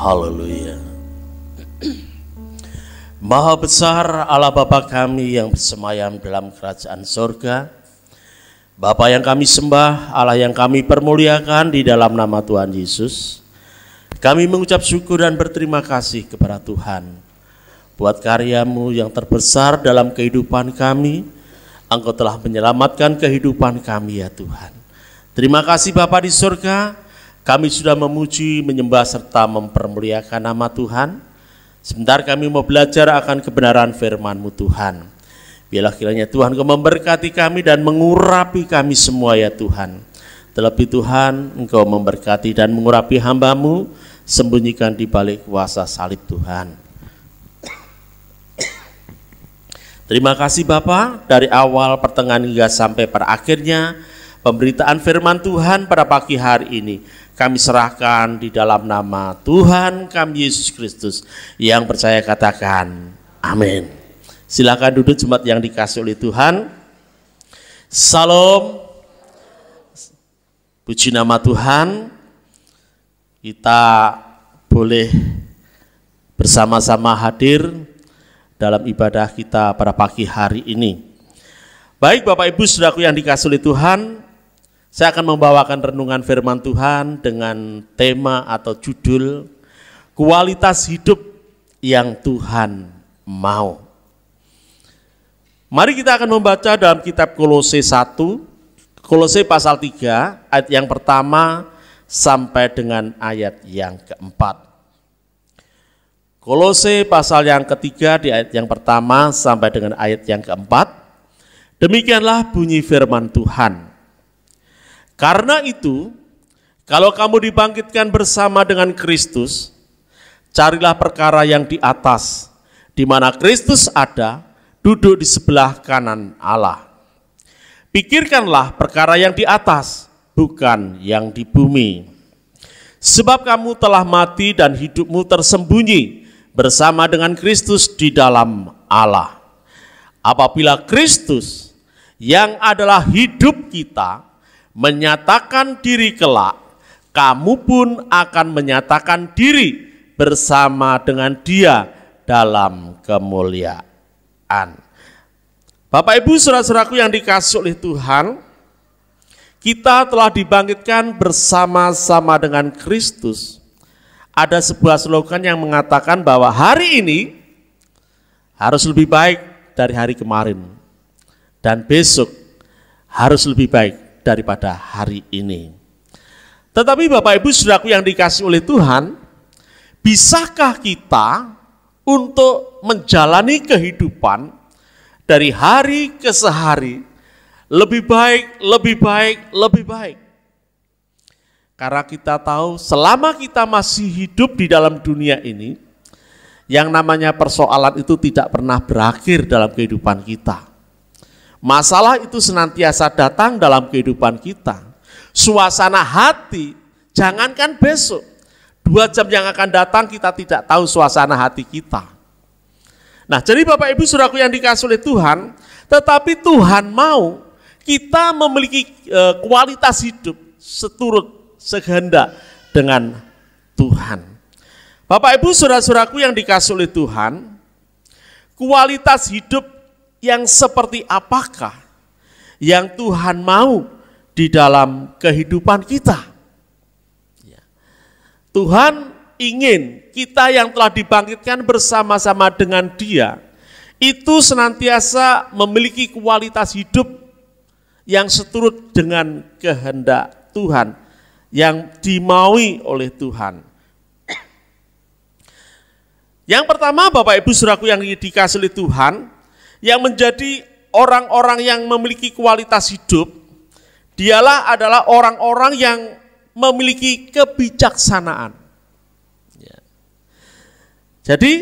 Haleluya. Maha besar Allah Bapa kami yang bersemayam dalam kerajaan sorga, Bapa yang kami sembah, Allah yang kami permuliakan di dalam nama Tuhan Yesus. Kami mengucap syukur dan berterima kasih kepada Tuhan buat karya-Mu yang terbesar dalam kehidupan kami. Engkau telah menyelamatkan kehidupan kami ya Tuhan. Terima kasih Bapa di sorga, kami sudah memuji, menyembah serta mempermuliakan nama Tuhan. Sebentar kami mau belajar akan kebenaran firman-Mu Tuhan. Biarlah kiranya Tuhan Engkau memberkati kami dan mengurapi kami semua ya Tuhan. Terlebih Tuhan, Engkau memberkati dan mengurapi hamba-Mu, sembunyikan di balik kuasa salib Tuhan. Terima kasih Bapa, dari awal pertengahan hingga sampai pada akhirnya pemberitaan firman Tuhan pada pagi hari ini kami serahkan di dalam nama Tuhan kami Yesus Kristus. Yang percaya katakan amin. Silakan duduk jemaat yang dikasihi oleh Tuhan. Salam. Puji nama Tuhan. Kita boleh bersama-sama hadir dalam ibadah kita pada pagi hari ini. Baik Bapak Ibu Saudaraku yang dikasihi oleh Tuhan, saya akan membawakan renungan firman Tuhan dengan tema atau judul kualitas hidup yang Tuhan mau. Mari kita akan membaca dalam kitab Kolose 1, Kolose pasal 3, ayat yang pertama sampai dengan ayat yang keempat. Kolose pasal yang ketiga di ayat yang pertama sampai dengan ayat yang keempat. Demikianlah bunyi firman Tuhan. Karena itu, kalau kamu dibangkitkan bersama dengan Kristus, carilah perkara yang di atas, di mana Kristus ada, duduk di sebelah kanan Allah. Pikirkanlah perkara yang di atas, bukan yang di bumi. Sebab kamu telah mati dan hidupmu tersembunyi bersama dengan Kristus di dalam Allah. Apabila Kristus yang adalah hidup kita menyatakan diri kelak, kamu pun akan menyatakan diri bersama dengan Dia dalam kemuliaan. Bapak Ibu saudara-saudaraku yang dikasihi oleh Tuhan, kita telah dibangkitkan bersama-sama dengan Kristus. Ada sebuah slogan yang mengatakan bahwa hari ini harus lebih baik dari hari kemarin, dan besok harus lebih baik daripada hari ini. Tetapi Bapak Ibu Saudaraku yang dikasihi oleh Tuhan, bisakah kita untuk menjalani kehidupan dari hari ke hari lebih baik, lebih baik, lebih baik? Karena kita tahu selama kita masih hidup di dalam dunia ini, yang namanya persoalan itu tidak pernah berakhir dalam kehidupan kita. Masalah itu senantiasa datang dalam kehidupan kita. Suasana hati, jangankan besok, 2 jam yang akan datang kita tidak tahu suasana hati kita. Nah, jadi Bapak Ibu Saudaraku yang dikasihi oleh Tuhan, tetapi Tuhan mau kita memiliki kualitas hidup seturut sekehendak dengan Tuhan. Bapak Ibu Saudara-saudaraku yang dikasihi oleh Tuhan, kualitas hidup yang seperti apakah yang Tuhan mau di dalam kehidupan kita? Tuhan ingin kita yang telah dibangkitkan bersama-sama dengan Dia, itu senantiasa memiliki kualitas hidup yang seturut dengan kehendak Tuhan, yang dimaui oleh Tuhan. Yang pertama Bapak Ibu Saudaraku yang dikasihi oleh Tuhan, yang menjadi orang-orang yang memiliki kualitas hidup, adalah orang-orang yang memiliki kebijaksanaan. Jadi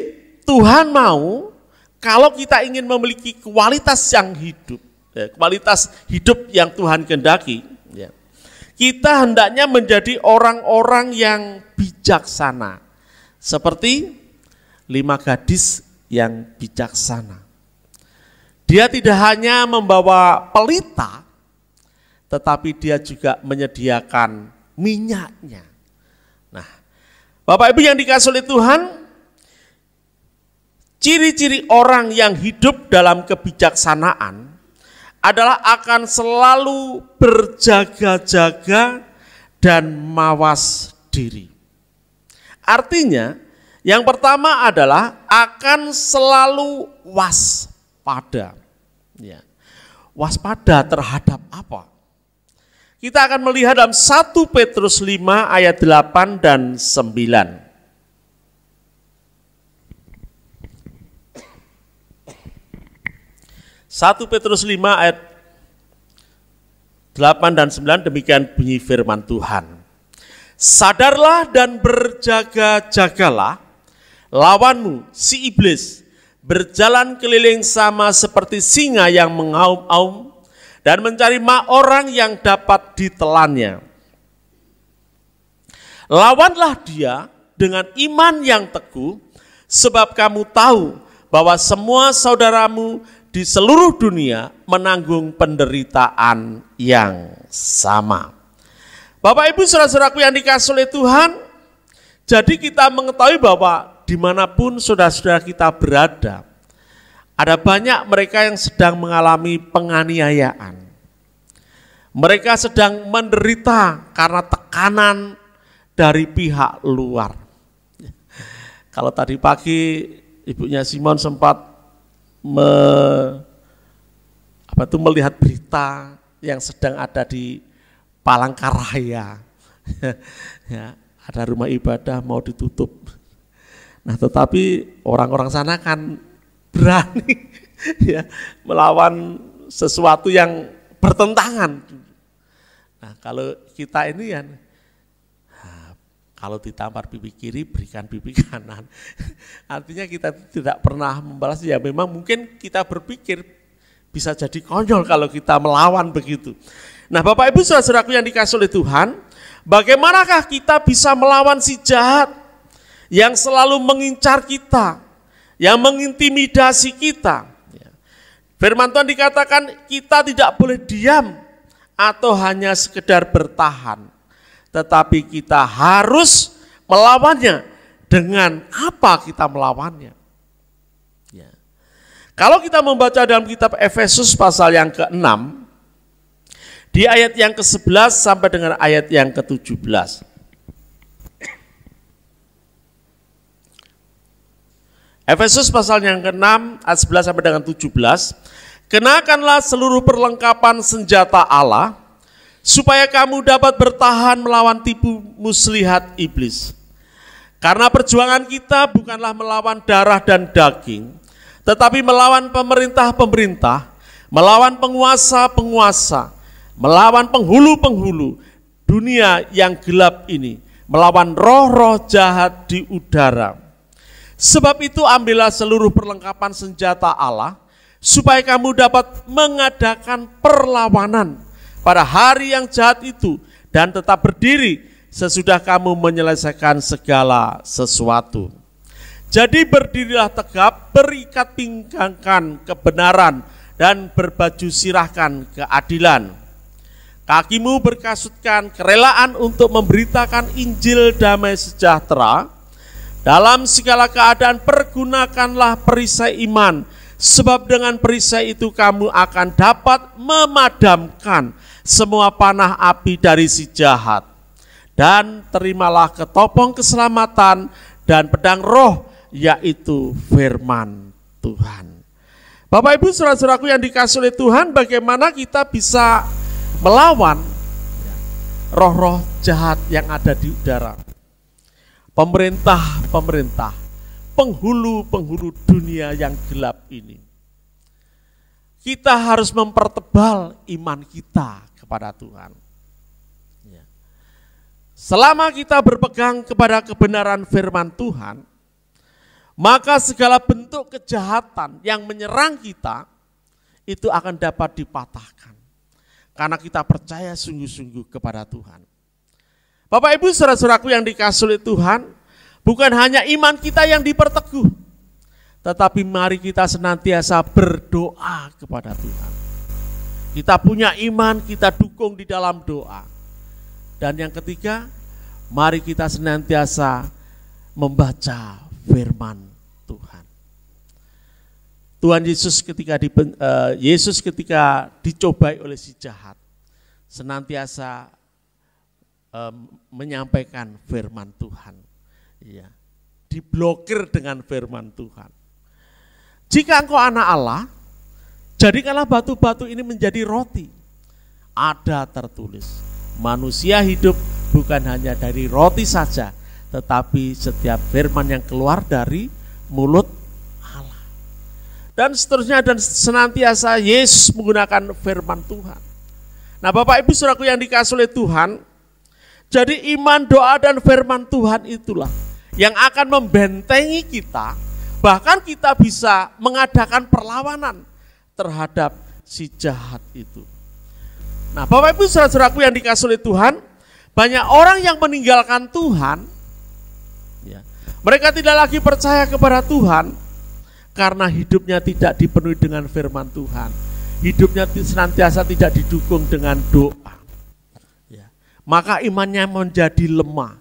Tuhan mau kalau kita ingin memiliki kualitas yang hidup, kualitas hidup yang Tuhan kehendaki, kita hendaknya menjadi orang-orang yang bijaksana. Seperti 5 gadis yang bijaksana. Dia tidak hanya membawa pelita, tetapi dia juga menyediakan minyaknya. Nah, Bapak Ibu yang dikasihi oleh Tuhan, ciri-ciri orang yang hidup dalam kebijaksanaan adalah akan selalu berjaga-jaga dan mawas diri. Artinya, yang pertama adalah akan selalu waspada. Ya. Waspada terhadap apa? Kita akan melihat dalam 1 Petrus 5 ayat 8 dan 9. 1 Petrus 5 ayat 8 dan 9 demikian bunyi firman Tuhan. Sadarlah dan berjaga-jagalah, lawanmu si iblis berjalan keliling sama seperti singa yang mengaum-aum dan mencari orang yang dapat ditelannya. Lawanlah dia dengan iman yang teguh, sebab kamu tahu bahwa semua saudaramu di seluruh dunia menanggung penderitaan yang sama. Bapak Ibu saudara-saudaraku yang dikasihi oleh Tuhan, jadi kita mengetahui bahwa dimanapun saudara-saudara kita berada, ada banyak mereka yang sedang mengalami penganiayaan. Mereka sedang menderita karena tekanan dari pihak luar. Kalau tadi pagi ibunya Simon sempat melihat berita yang sedang ada di Palangkaraya. Ya, ada rumah ibadah mau ditutup. Nah, tetapi orang-orang sana kan berani ya, melawan sesuatu yang bertentangan. Nah, kalau kita ini ya, kalau ditampar pipi kiri, berikan pipi kanan. Artinya kita tidak pernah membalas, ya memang mungkin kita berpikir bisa jadi konyol kalau kita melawan begitu. Nah, Bapak Ibu saudara-saudaraku yang dikasihi oleh Tuhan, bagaimanakah kita bisa melawan si jahat yang selalu mengincar kita, yang mengintimidasi kita? Firman Tuhan dikatakan kita tidak boleh diam atau hanya sekedar bertahan, tetapi kita harus melawannya. Dengan apa kita melawannya? Ya. Kalau kita membaca dalam kitab Efesus pasal yang ke-6, di ayat yang ke-11 sampai dengan ayat yang ke-17. Efesus pasal yang ke-6 ayat 11 sampai dengan 17. Kenakanlah seluruh perlengkapan senjata Allah, supaya kamu dapat bertahan melawan tipu muslihat iblis. Karena perjuangan kita bukanlah melawan darah dan daging, tetapi melawan pemerintah-pemerintah, melawan penguasa-penguasa, melawan penghulu-penghulu dunia yang gelap ini, melawan roh-roh jahat di udara. Sebab itu ambillah seluruh perlengkapan senjata Allah, supaya kamu dapat mengadakan perlawanan pada hari yang jahat itu dan tetap berdiri sesudah kamu menyelesaikan segala sesuatu. Jadi berdirilah tegap, berikat pinggangkan kebenaran dan berbaju sirahkan keadilan. Kakimu berkasutkan kerelaan untuk memberitakan Injil damai sejahtera. Dalam segala keadaan pergunakanlah perisai iman, sebab dengan perisai itu kamu akan dapat memadamkan semua panah api dari si jahat. Dan terimalah ketopong keselamatan dan pedang roh, yaitu firman Tuhan. Bapak Ibu saudara-saudaraku yang dikasihi oleh Tuhan, bagaimana kita bisa melawan roh-roh jahat yang ada di udara? Pemerintah-pemerintah, penghulu-penghulu dunia yang gelap ini. Kita harus mempertebal iman kita kepada Tuhan. Selama kita berpegang kepada kebenaran firman Tuhan, maka segala bentuk kejahatan yang menyerang kita itu akan dapat dipatahkan. Karena kita percaya sungguh-sungguh kepada Tuhan. Bapak Ibu saudara-saudaraku yang dikasihi oleh Tuhan, bukan hanya iman kita yang diperteguh, tetapi mari kita senantiasa berdoa kepada Tuhan. Kita punya iman, kita dukung di dalam doa. Dan yang ketiga, mari kita senantiasa membaca firman Tuhan. Tuhan Yesus ketika dicobai oleh si jahat, senantiasa menyampaikan firman Tuhan. Ya, diblokir dengan firman Tuhan. Jika engkau anak Allah, jadikanlah batu-batu ini menjadi roti. Ada tertulis, manusia hidup bukan hanya dari roti saja, tetapi setiap firman yang keluar dari mulut Allah. Dan seterusnya, dan senantiasa Yesus menggunakan firman Tuhan. Nah, Bapak Ibu Saudaraku yang dikasihi oleh Tuhan, jadi iman, doa, dan firman Tuhan itulah yang akan membentengi kita, bahkan kita bisa mengadakan perlawanan terhadap si jahat itu. Nah, Bapak Ibu Saudara-saudaraku yang dikasihi oleh Tuhan, banyak orang yang meninggalkan Tuhan, ya, mereka tidak lagi percaya kepada Tuhan karena hidupnya tidak dipenuhi dengan firman Tuhan. Hidupnya senantiasa tidak didukung dengan doa. Ya, maka imannya menjadi lemah.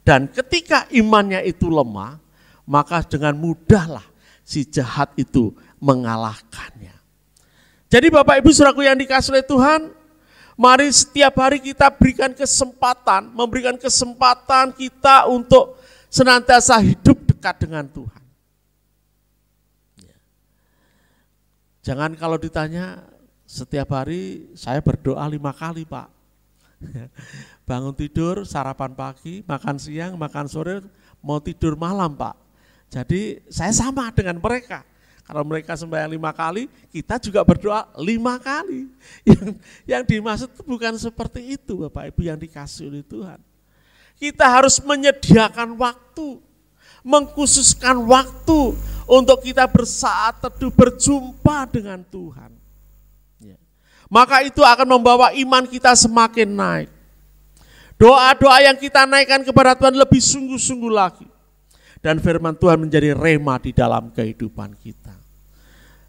Dan ketika imannya itu lemah, maka dengan mudahlah si jahat itu mengalahkannya. Jadi Bapak Ibu Saudaraku yang dikasihi oleh Tuhan, mari setiap hari kita memberikan kesempatan kita untuk senantiasa hidup dekat dengan Tuhan. Jangan kalau ditanya setiap hari saya berdoa 5 kali, Pak. Bangun tidur, sarapan pagi, makan siang, makan sore, mau tidur malam, Pak. Jadi saya sama dengan mereka. Kalau mereka sembahyang 5 kali, kita juga berdoa 5 kali. Yang dimaksud bukan seperti itu, Bapak Ibu yang dikasihi oleh Tuhan. Kita harus menyediakan waktu, mengkhususkan waktu untuk kita bersaat teduh berjumpa dengan Tuhan. Ya. Maka itu akan membawa iman kita semakin naik. Doa-doa yang kita naikkan kepada Tuhan lebih sungguh-sungguh lagi. Dan firman Tuhan menjadi rema di dalam kehidupan kita.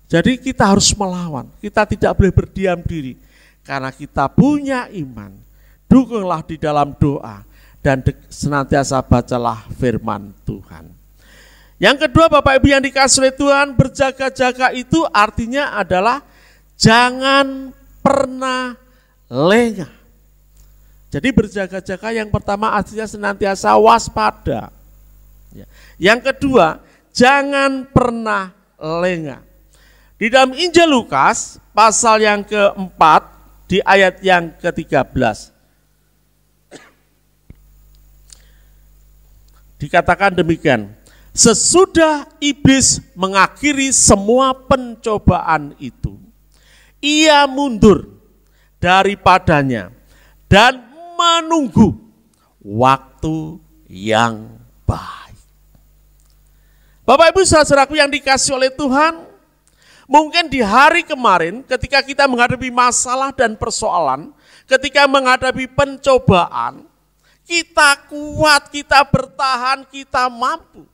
Jadi kita harus melawan, kita tidak boleh berdiam diri. Karena kita punya iman, dukunglah di dalam doa dan senantiasa bacalah firman Tuhan. Yang kedua Bapak Ibu yang dikasihi oleh Tuhan, berjaga-jaga itu artinya adalah jangan pernah lengah. Jadi berjaga-jaga yang pertama artinya senantiasa waspada. Yang kedua, jangan pernah lengah. Di dalam Injil Lukas, pasal yang keempat, di ayat yang ke-13. Dikatakan demikian, sesudah iblis mengakhiri semua pencobaan itu, ia mundur daripadanya dan menunggu waktu yang baik. Bapak Ibu saudaraku yang dikasihi oleh Tuhan, mungkin di hari kemarin ketika kita menghadapi masalah dan persoalan, ketika menghadapi pencobaan, kita kuat, kita bertahan, kita mampu.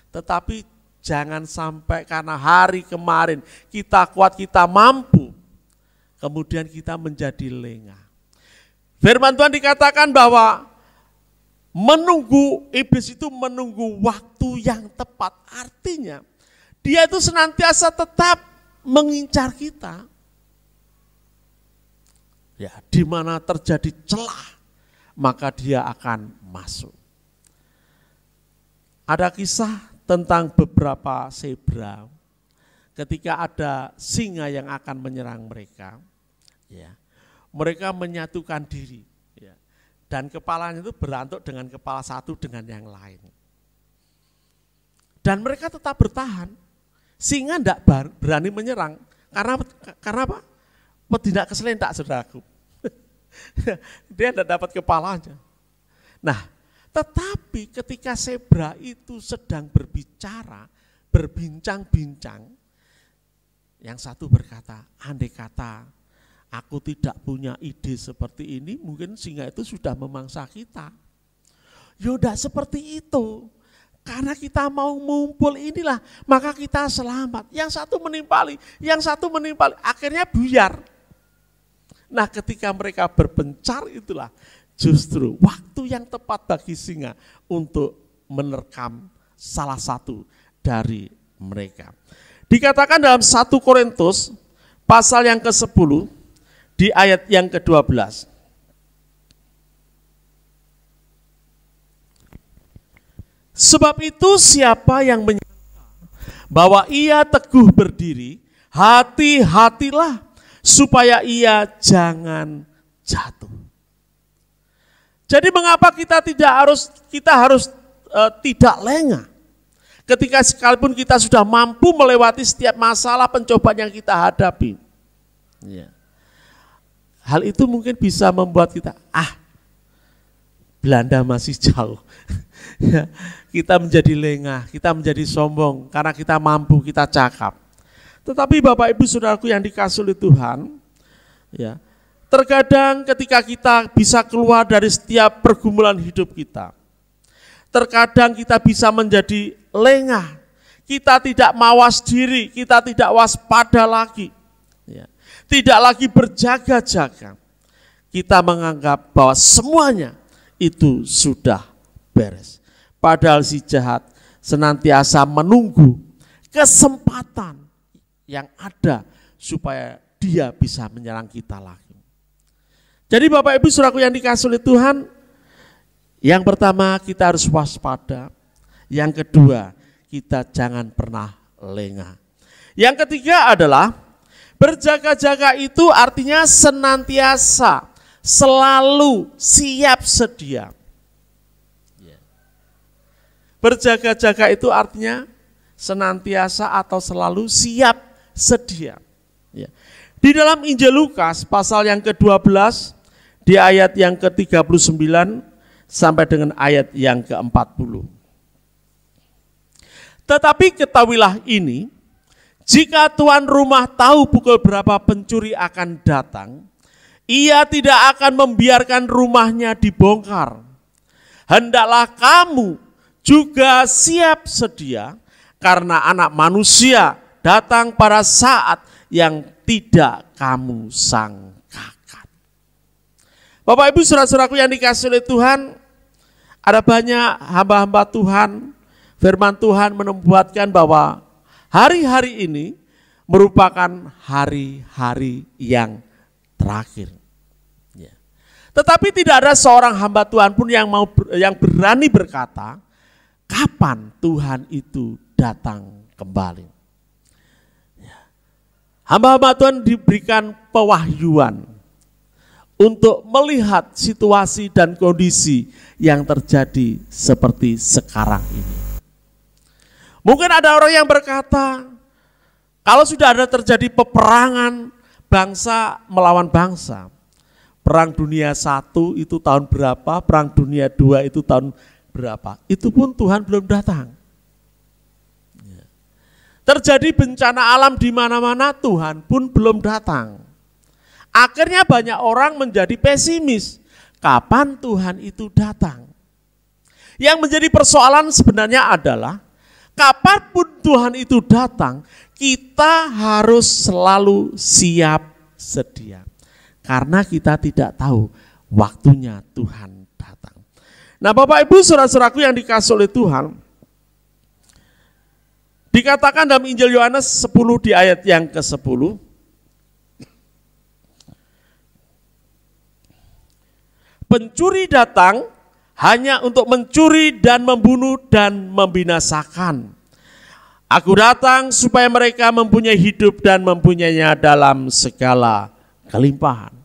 Tetapi jangan sampai karena hari kemarin kita kuat, kita mampu, kemudian kita menjadi lengah. Firman Tuhan dikatakan bahwa iblis itu menunggu waktu yang tepat. Artinya dia itu senantiasa tetap mengincar kita. Ya, di mana terjadi celah, maka dia akan masuk. Ada kisah tentang beberapa zebra ketika ada singa yang akan menyerang mereka. Ya, mereka menyatukan diri. Dan kepalanya itu berantuk dengan kepala satu dengan yang lain. Dan mereka tetap bertahan. Singa tidak berani menyerang. Karena apa? Tidak keselentak saudaraku. Dia tidak dapat kepalanya. Nah, tetapi ketika zebra itu sedang berbicara, berbincang-bincang, yang satu berkata, andai kata aku tidak punya ide seperti ini, mungkin singa itu sudah memangsa kita. Yaudah seperti itu. Karena kita mau ngumpul inilah, maka kita selamat. Yang satu menimpali, akhirnya buyar. Nah ketika mereka berpencar itulah justru waktu yang tepat bagi singa untuk menerkam salah satu dari mereka. Dikatakan dalam 1 Korintus pasal yang ke-10 di ayat yang ke-12. Sebab itu siapa yang menyangka bahwa ia teguh berdiri, hati-hatilah supaya ia jangan jatuh. Jadi mengapa kita harus tidak lengah ketika sekalipun kita sudah mampu melewati setiap masalah pencobaan yang kita hadapi. Ya. Hal itu mungkin bisa membuat kita, Belanda masih jauh. Ya, kita menjadi lengah, kita menjadi sombong karena kita mampu, kita cakap. Tetapi Bapak Ibu Saudaraku yang dikasihi oleh Tuhan, ya, terkadang ketika kita bisa keluar dari setiap pergumulan hidup kita, terkadang kita bisa menjadi lengah, kita tidak mawas diri, kita tidak waspada lagi, ya, tidak lagi berjaga-jaga. Kita menganggap bahwa semuanya itu sudah beres. Padahal si jahat senantiasa menunggu kesempatan yang ada supaya dia bisa menyerang kita lagi. Jadi Bapak Ibu Saudaraku yang dikasihi oleh Tuhan, yang pertama kita harus waspada, yang kedua kita jangan pernah lengah. Yang ketiga adalah berjaga-jaga itu artinya senantiasa, selalu siap sedia. Berjaga-jaga itu artinya senantiasa atau selalu siap sedia. Ya. Di dalam Injil Lukas pasal yang ke-12 di ayat yang ke-39 sampai dengan ayat yang ke-40. Tetapi ketahuilah ini, jika tuan rumah tahu pukul berapa pencuri akan datang, ia tidak akan membiarkan rumahnya dibongkar. Hendaklah kamu juga siap sedia, karena Anak Manusia datang pada saat yang tidak kamu sangkakan. Bapak Ibu Saudara-saudaraku yang dikasihi oleh Tuhan, ada banyak hamba-hamba Tuhan, firman Tuhan menubuatkan bahwa hari-hari ini merupakan hari-hari yang terakhir. Ya. Tetapi tidak ada seorang hamba Tuhan pun yang berani berkata, kapan Tuhan itu datang kembali. Ya. Hamba-hamba Tuhan diberikan pewahyuan untuk melihat situasi dan kondisi yang terjadi seperti sekarang ini. Mungkin ada orang yang berkata, kalau sudah ada terjadi peperangan bangsa melawan bangsa, Perang Dunia I itu tahun berapa, Perang Dunia II itu tahun berapa, itu pun Tuhan belum datang. Terjadi bencana alam di mana-mana, Tuhan pun belum datang. Akhirnya banyak orang menjadi pesimis, kapan Tuhan itu datang? Yang menjadi persoalan sebenarnya adalah, kapanpun Tuhan itu datang, kita harus selalu siap sedia. Karena kita tidak tahu waktunya Tuhan datang. Nah Bapak Ibu saudara-saudaraku yang dikasihi oleh Tuhan, dikatakan dalam Injil Yohanes 10 di ayat yang ke-10, pencuri datang hanya untuk mencuri dan membunuh dan membinasakan. Aku datang supaya mereka mempunyai hidup dan mempunyainya dalam segala kelimpahan.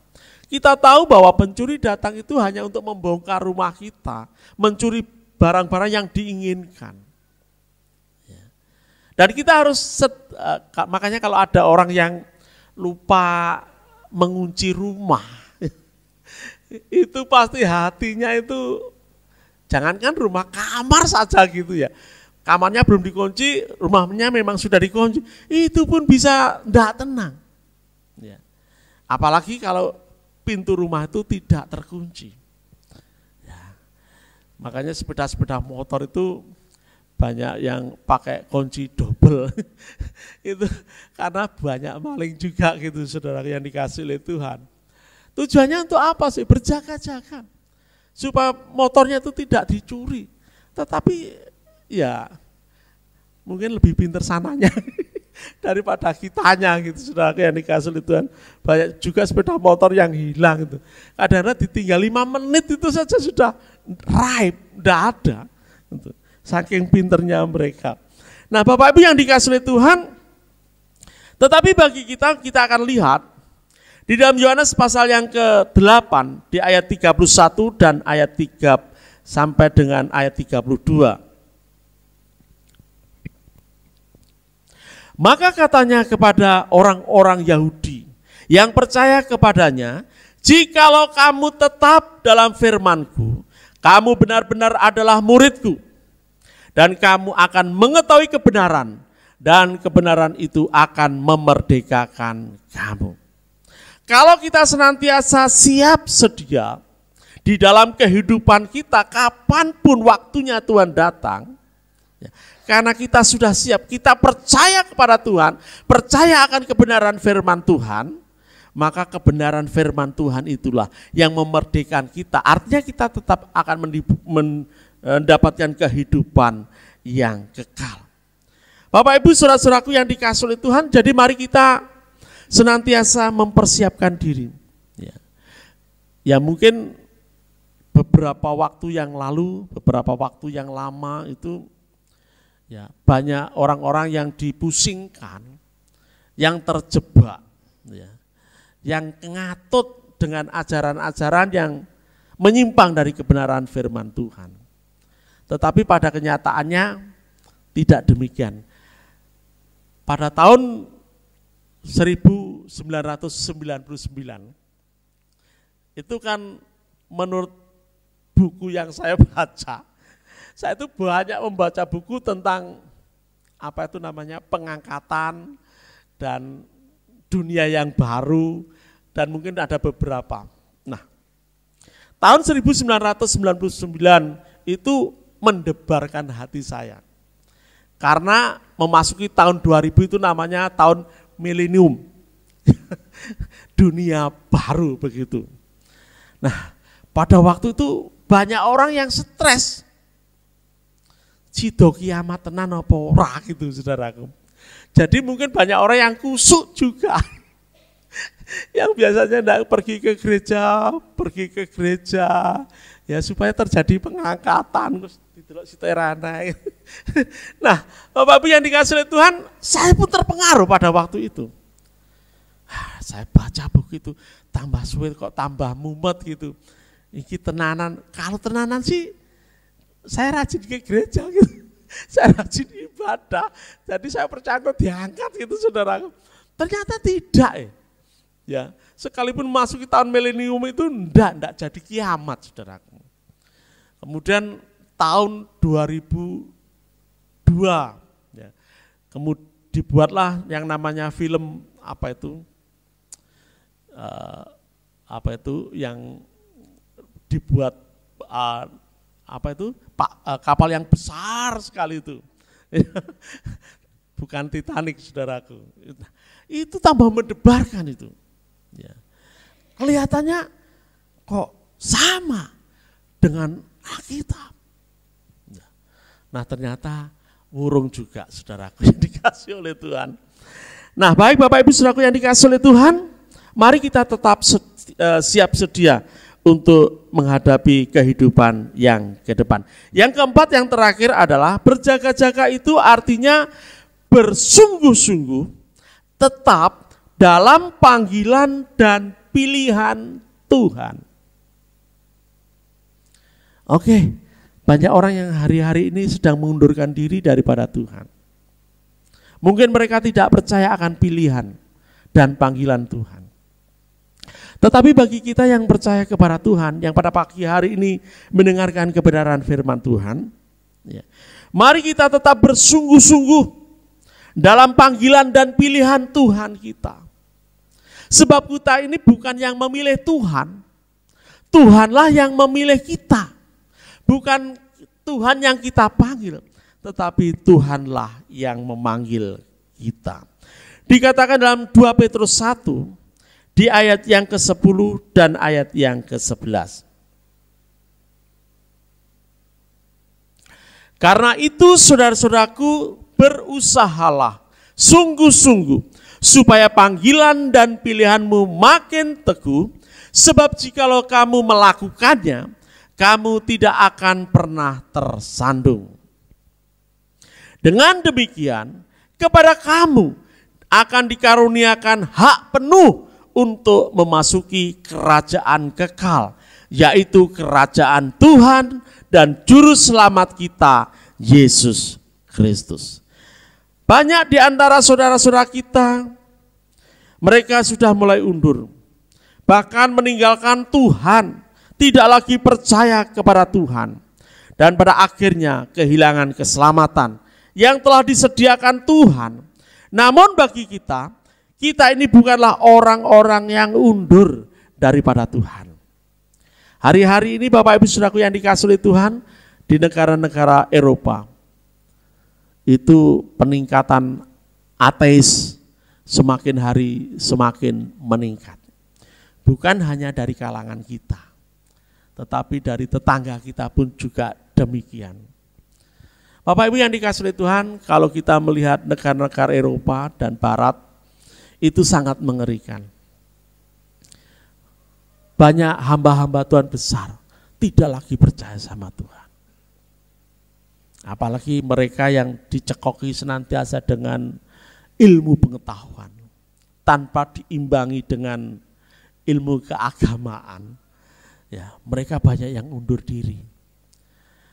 Kita tahu bahwa pencuri datang itu hanya untuk membongkar rumah kita, mencuri barang-barang yang diinginkan. Dan kita harus, makanya kalau ada orang yang lupa mengunci rumah, itu pasti hatinya itu, jangankan rumah, kamar saja gitu ya. Kamarnya belum dikunci, rumahnya memang sudah dikunci, itu pun bisa tidak tenang. Ya. Apalagi kalau pintu rumah itu tidak terkunci. Ya. Makanya sepeda-sepeda motor itu banyak yang pakai kunci double. Itu karena banyak maling juga gitu saudara yang dikasihi oleh Tuhan. Tujuannya untuk apa sih? Berjaga-jaga. Supaya motornya itu tidak dicuri. Tetapi ya mungkin lebih pintar sananya daripada kitanya gitu, saudara yang dikasih Tuhan. Banyak juga sepeda motor yang hilang itu. Kadang-kadang ditinggal 5 menit itu saja sudah raib, tidak ada. Gitu. Saking pinternya mereka. Nah Bapak Ibu yang dikasih Tuhan, tetapi bagi kita akan lihat di dalam Yohanes pasal yang ke-8 di ayat 31 dan ayat 3 sampai dengan ayat 32. Maka katanya kepada orang-orang Yahudi yang percaya kepadanya, jikalau kamu tetap dalam firman-Ku, kamu benar-benar adalah murid-Ku, dan kamu akan mengetahui kebenaran, dan kebenaran itu akan memerdekakan kamu. Kalau kita senantiasa siap sedia di dalam kehidupan kita, kapanpun waktunya Tuhan datang, karena kita sudah siap, kita percaya kepada Tuhan, percaya akan kebenaran firman Tuhan, maka kebenaran firman Tuhan itulah yang memerdekakan kita. Artinya kita tetap akan mendapatkan kehidupan yang kekal. Bapak Ibu saudara-saudaraku yang dikasihi oleh Tuhan, jadi mari kita senantiasa mempersiapkan diri. Ya mungkin beberapa waktu yang lalu, beberapa waktu yang lama itu, ya, banyak orang-orang yang dipusingkan, yang terjebak, ya, yang ngatut dengan ajaran-ajaran yang menyimpang dari kebenaran firman Tuhan. Tetapi pada kenyataannya tidak demikian. Pada tahun 1999 itu kan menurut buku yang saya baca, saya itu banyak membaca buku tentang apa itu namanya pengangkatan dan dunia yang baru, dan mungkin ada beberapa. Nah, tahun 1999 itu mendebarkan hati saya. Karena memasuki tahun 2000 itu namanya tahun milenium. Dunia baru begitu. Nah, pada waktu itu banyak orang yang stres. Cido kiamat tenan apa ora gitu saudaraku. Jadi mungkin banyak orang yang kusuk juga. Yang biasanya tidak pergi ke gereja ya supaya terjadi pengangkatan. Nah, Bapak Ibu yang dikasihi Tuhan, saya pun terpengaruh pada waktu itu. Saya baca buku itu, tambah suwe kok tambah mumet gitu. Ini tenanan, kalau tenanan sih saya rajin ke gereja gitu. Saya rajin ibadah. Jadi saya percaya kok diangkat gitu saudara. Ternyata tidak ya. Sekalipun masuk ke tahun milenium itu enggak jadi kiamat saudaraku. Kemudian tahun 2002 ya. Kemudian dibuatlah yang namanya film yang dibuat kapal yang besar sekali itu. Bukan Titanic saudaraku. Itu tambah mendebarkan itu. Ya. Kelihatannya kok sama dengan Alkitab. Nah ternyata wurung juga saudaraku yang dikasih oleh Tuhan. Nah baik Bapak Ibu saudaraku yang dikasih oleh Tuhan, mari kita tetap siap sedia untuk menghadapi kehidupan yang ke depan. Yang keempat, yang terakhir adalah berjaga-jaga itu artinya bersungguh-sungguh tetap dalam panggilan dan pilihan Tuhan. Oke, banyak orang yang hari-hari ini sedang mengundurkan diri daripada Tuhan. Mungkin mereka tidak percaya akan pilihan dan panggilan Tuhan. Tetapi bagi kita yang percaya kepada Tuhan, yang pada pagi hari ini mendengarkan kebenaran firman Tuhan, ya, mari kita tetap bersungguh-sungguh dalam panggilan dan pilihan Tuhan kita. Sebab kita ini bukan yang memilih Tuhan, Tuhanlah yang memilih kita. Bukan Tuhan yang kita panggil, tetapi Tuhanlah yang memanggil kita. Dikatakan dalam 2 Petrus 1, di ayat yang ke-10 dan ayat yang ke-11. Karena itu saudara-saudaraku, berusahalah sungguh-sungguh supaya panggilan dan pilihanmu makin teguh, sebab jikalau kamu melakukannya, kamu tidak akan pernah tersandung. Dengan demikian, kepada kamu akan dikaruniakan hak penuh untuk memasuki kerajaan kekal, yaitu kerajaan Tuhan dan Juru Selamat kita, Yesus Kristus. Banyak di antara saudara-saudara kita, mereka sudah mulai undur, bahkan meninggalkan Tuhan, tidak lagi percaya kepada Tuhan, dan pada akhirnya kehilangan keselamatan yang telah disediakan Tuhan. Namun bagi kita ini bukanlah orang-orang yang undur daripada Tuhan. Hari-hari ini Bapak Ibu Saudaraku yang dikasihi oleh Tuhan, di negara-negara Eropa, itu peningkatan ateis semakin hari semakin meningkat. Bukan hanya dari kalangan kita, tetapi dari tetangga kita pun juga demikian. Bapak Ibu yang dikasihi oleh Tuhan, kalau kita melihat negara-negara Eropa dan Barat, itu sangat mengerikan. Banyak hamba-hamba Tuhan besar tidak lagi percaya sama Tuhan. Apalagi mereka yang dicekoki senantiasa dengan ilmu pengetahuan, tanpa diimbangi dengan ilmu keagamaan. Ya, mereka banyak yang undur diri.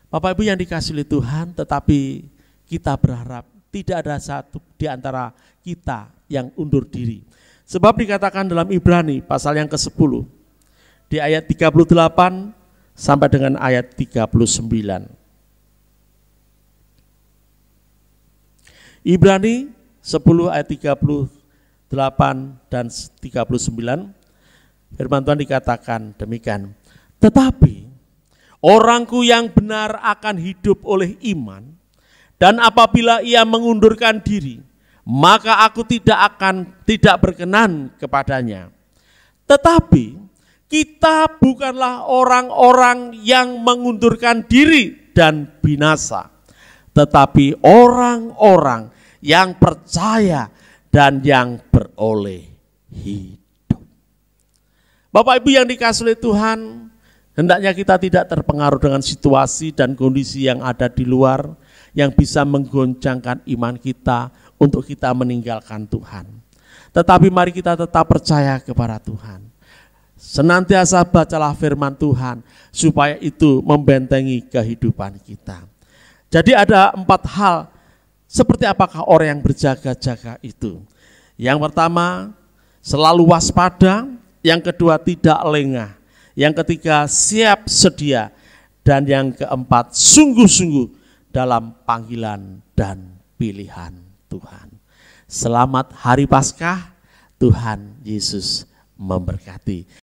Bapak Ibu yang dikasihi oleh Tuhan, tetapi kita berharap tidak ada satu di antara kita yang undur diri. Sebab dikatakan dalam Ibrani pasal yang ke-10, di ayat 38 sampai dengan ayat 39. Ibrani 10 ayat 38 dan 39, firman Tuhan dikatakan demikian. Tetapi orangku yang benar akan hidup oleh iman, dan apabila ia mengundurkan diri, maka aku tidak berkenan kepadanya. Tetapi kita bukanlah orang-orang yang mengundurkan diri dan binasa, tetapi orang-orang yang percaya dan yang beroleh hidup. Bapak Ibu yang dikasihi oleh Tuhan, hendaknya kita tidak terpengaruh dengan situasi dan kondisi yang ada di luar yang bisa menggoncangkan iman kita untuk kita meninggalkan Tuhan. Tetapi mari kita tetap percaya kepada Tuhan. Senantiasa bacalah firman Tuhan supaya itu membentengi kehidupan kita. Jadi ada 4 hal seperti apakah orang yang berjaga-jaga itu. Yang pertama, selalu waspada. Yang kedua, tidak lengah. Yang ketiga, siap sedia. Dan yang keempat, sungguh-sungguh dalam panggilan dan pilihan Tuhan. Selamat Hari Paskah, Tuhan Yesus memberkati.